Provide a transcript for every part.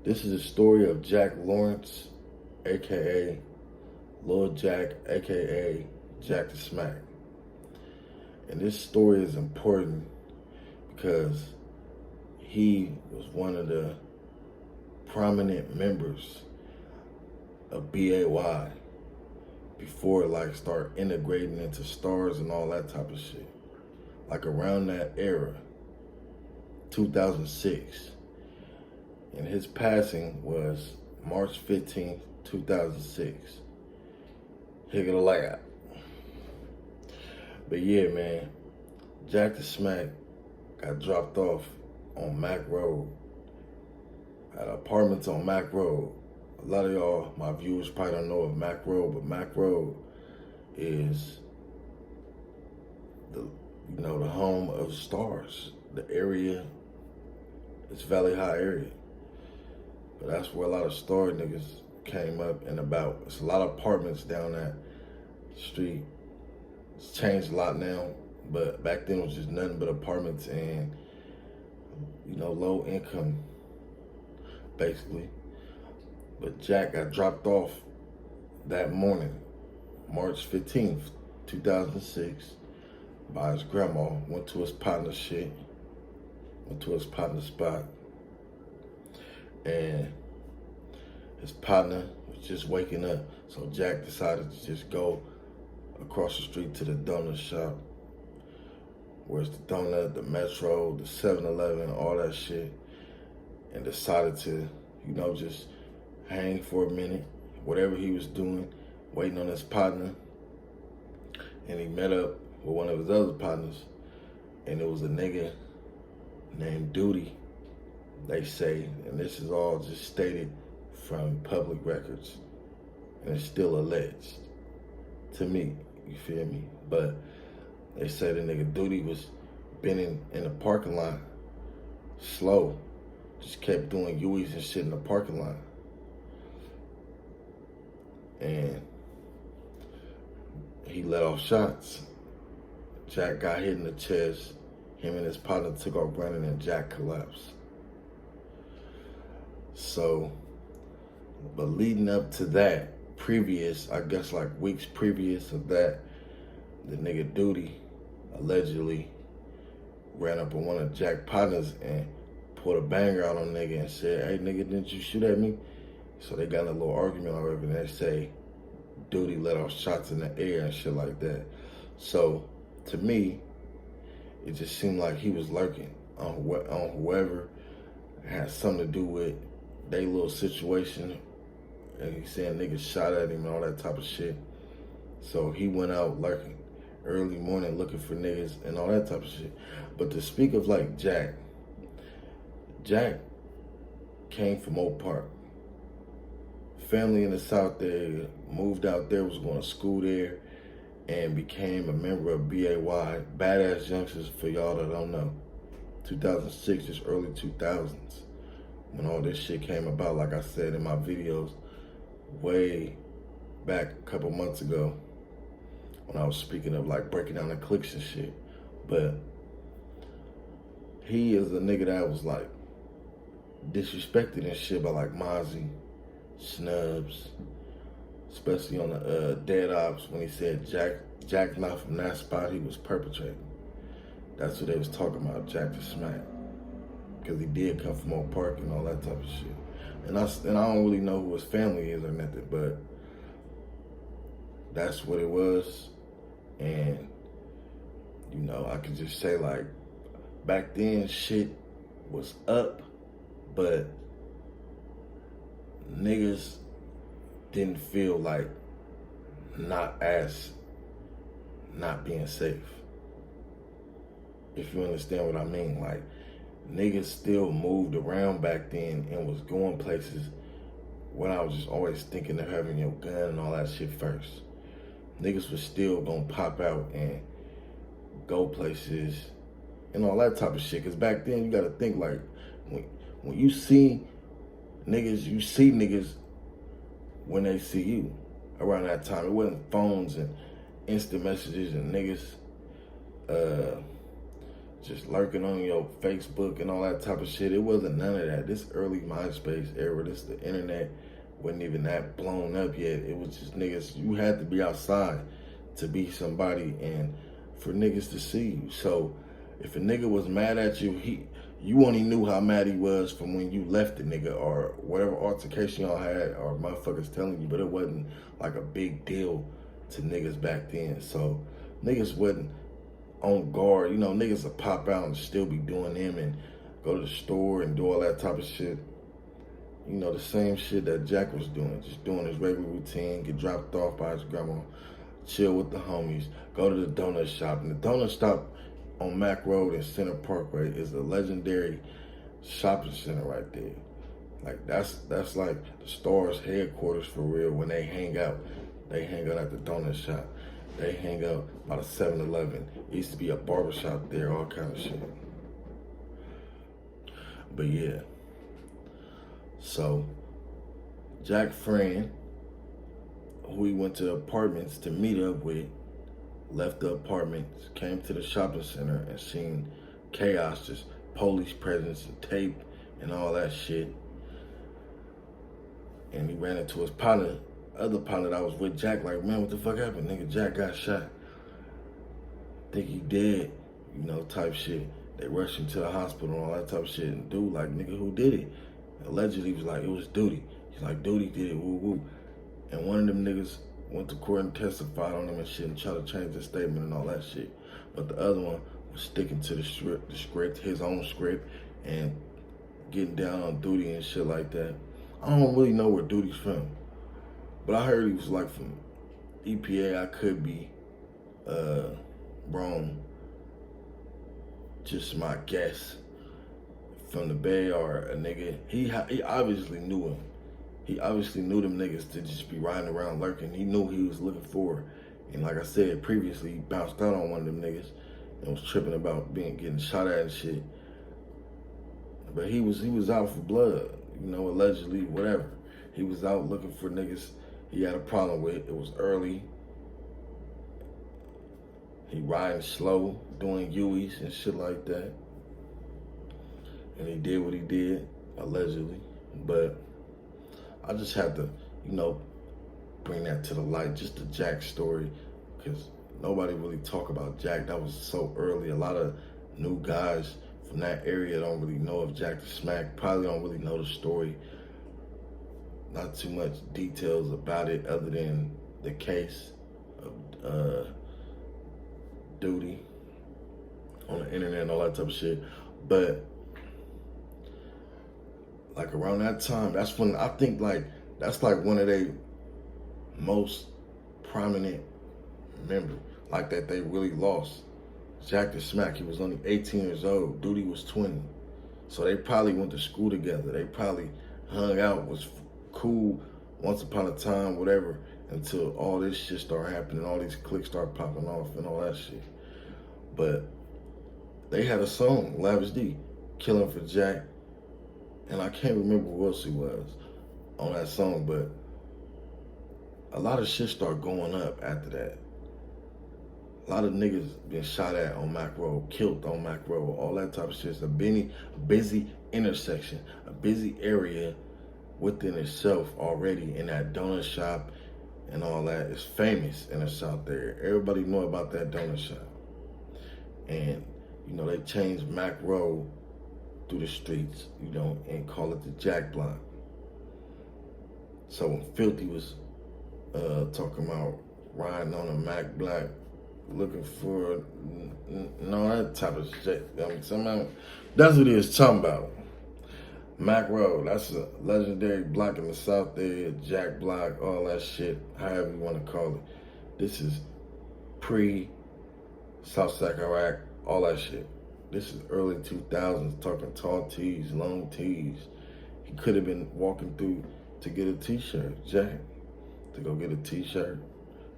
This is a story of Jack Lawrence, aka Lil Jack, aka Jack the Smack. And this story is important because he was one of the prominent members of B.A.Y. before it start integrating into starz and all that type of shit. Like around that era, 2006. And his passing was March 15th, 2006. Hit it a layout. But yeah, man, Jack the Smack got dropped off on Mac Road, at apartments on Mac Road. A lot of y'all, my viewers, probably don't know of Mac Road, but Mac Road is the home of starz. The area, it's Valley High area. But that's where a lot of star niggas came up and about. It's a lot of apartments down that street. It's changed a lot now, but back then it was just nothing but apartments and, low income, basically. But Jack got dropped off that morning, March 15th, 2006, by his grandma. Went to his partner's spot. And his partner was just waking up. So Jack decided to just go across the street to the donut shop. Where's the donut, the Metro, the 7-Eleven, all that shit. And decided to, just hang for a minute, whatever he was doing, waiting on his partner. And he met up with one of his other partners. And it was a nigga named Duty, they say, and this is all just stated from public records, and it's still alleged to me, you feel me? But they say the nigga Duty was been in the parking lot, slow, just kept doing U's and shit in the parking lot. And he let off shots. Jack got hit in the chest. Him and his partner took off running and Jack collapsed. So, but leading up to that, weeks previous of that, the nigga Duty allegedly ran up on one of Jack's partners and pulled a banger out on nigga and said, "Hey nigga, didn't you shoot at me?" So they got in a little argument or whatever, and they say Duty let off shots in the air and shit like that. So, to me, it just seemed like he was lurking on whoever had something to do with their little situation. And he saying niggas shot at him and all that type of shit. So he went out lurking early morning looking for niggas and all that type of shit. But to speak of Jack came from Oak Park. Family in the South there, moved out there, was going to school there, and became a member of B.A.Y. Badass youngsters, for y'all that don't know. 2006, just early 2000s. When all this shit came about, like I said in my videos, way back a couple months ago, when I was speaking of breaking down the cliques and shit. But he is a nigga that was disrespected and shit by Mozzie, Snubs, especially on the Dead Ops when he said Jack's not from that spot he was perpetrating. That's what they was talking about, Jack the Smack. Because he did come from Oak Park and all that type of shit. And I don't really know who his family is or nothing, but that's what it was. And, I could just say back then shit was up, but niggas didn't feel not being safe. If you understand what I mean, niggas still moved around back then and was going places when I was just always thinking of having your gun and all that shit first. Niggas was still gonna pop out and go places and all that type of shit. Cause back then you gotta think when you see niggas, you see niggas when they see you. Around that time, it wasn't phones and instant messages and niggas just lurking on your Facebook and all that type of shit. It wasn't none of that. This early MySpace era, this the internet wasn't even that blown up yet. It was just niggas, you had to be outside to be somebody and for niggas to see you. So if a nigga was mad at you, you only knew how mad he was from when you left the nigga or whatever altercation y'all had or motherfuckers telling you, but it wasn't like a big deal to niggas back then. So niggas wasn't on guard. You know, niggas would pop out and still be doing them and go to the store and do all that type of shit. You know, the same shit that Jack was doing, just doing his regular routine, get dropped off by his grandma, chill with the homies, go to the donut shop. And the donut shop on Mack Road and Center Parkway is a legendary shopping center right there. Like that's like the STAR's headquarters for real. When they hang out at the donut shop. They hang out by the 7-Eleven. It used to be a barbershop there, all kind of shit. But yeah. So Jack friend, who he went to apartments to meet up with, left the apartments, came to the shopping center and seen chaos, just police presence and tape and all that shit. And he ran into his partner, other partner that was with Jack, like, man, what the fuck happened? Nigga, Jack got shot. Think he dead, you know, type shit. They rushed him to the hospital and all that type of shit. And dude, like, nigga, who did it? Allegedly, he was like, it was Duty. He's like, Duty did it, woo woo. And one of them niggas went to court and testified on him and shit and tried to change his statement and all that shit. But the other one was sticking to the script, his own script, and getting down on Duty and shit like that. I don't really know where Duty's from, but I heard he was like from EPA. I could be wrong. Just my guess. From the Bay or a nigga. He obviously knew him. He obviously knew them niggas to just be riding around lurking. He knew he was looking for. And like I said previously, he bounced out on one of them niggas and was tripping about getting shot at and shit. But he was out for blood, you know, allegedly, whatever. He was out looking for niggas he had a problem with. It was early. He riding slow, doing U's and shit like that. And he did what he did, allegedly. But I just had to, you know, bring that to the light, just the Jack story, because nobody really talk about Jack. That was so early. A lot of new guys from that area don't really know of Jack the Smack, probably don't really know the story. Not too much details about it other than the case of Duty on the internet and all that type of shit. But like around that time, that's when I think that's like one of their most prominent members, like that they really lost. Jack the Smack, he was only 18 years old. Duty was 20. So they probably went to school together. They probably hung out, was cool once upon a time, whatever, until all this shit started happening, all these cliques started popping off and all that shit. But they had a song, Lavish D, Killing for Jack. And I can't remember who else he was on that song, but a lot of shit started going up after that. A lot of niggas been shot at on Mack Road, killed on Mack Road, all that type of shit. It's a busy intersection, a busy area within itself already in that donut shop and all that. It's famous in the South there. Everybody know about that donut shop. And, you know, they changed Mack Road through the streets, you know, and call it the Jack Block. So when Filthy was talking about riding on a Mack Block, looking for that type of shit. I mean, somehow that's what he was talking about. Mack Road, that's a legendary block in the South there, Jack Block, all that shit, however you want to call it. This is pre-South Sacramento, all that shit. This is early 2000s, talking tall tees, long tees. He could have been walking through to get a t-shirt, Jack, to go get a t-shirt,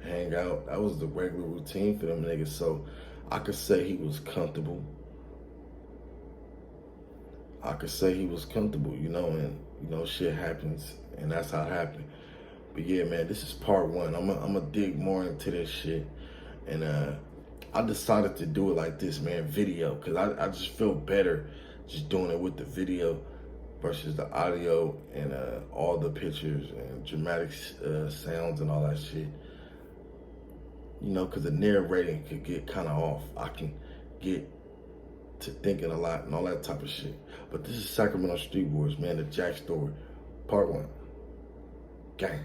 hang out. That was the regular routine for them niggas, so I could say he was comfortable. You know, and, you know, shit happens, and that's how it happened. But yeah, man, this is part one. I'm gonna dig more into this shit, and I decided to do it like this, man, video, because I just feel better just doing it with the video versus the audio and all the pictures and dramatic sounds and all that shit. You know, because the narrating could get kind of off. I can get to thinking a lot and all that type of shit. But this is Sacramento Streetwars, man, the Jack story, part 1. Gang.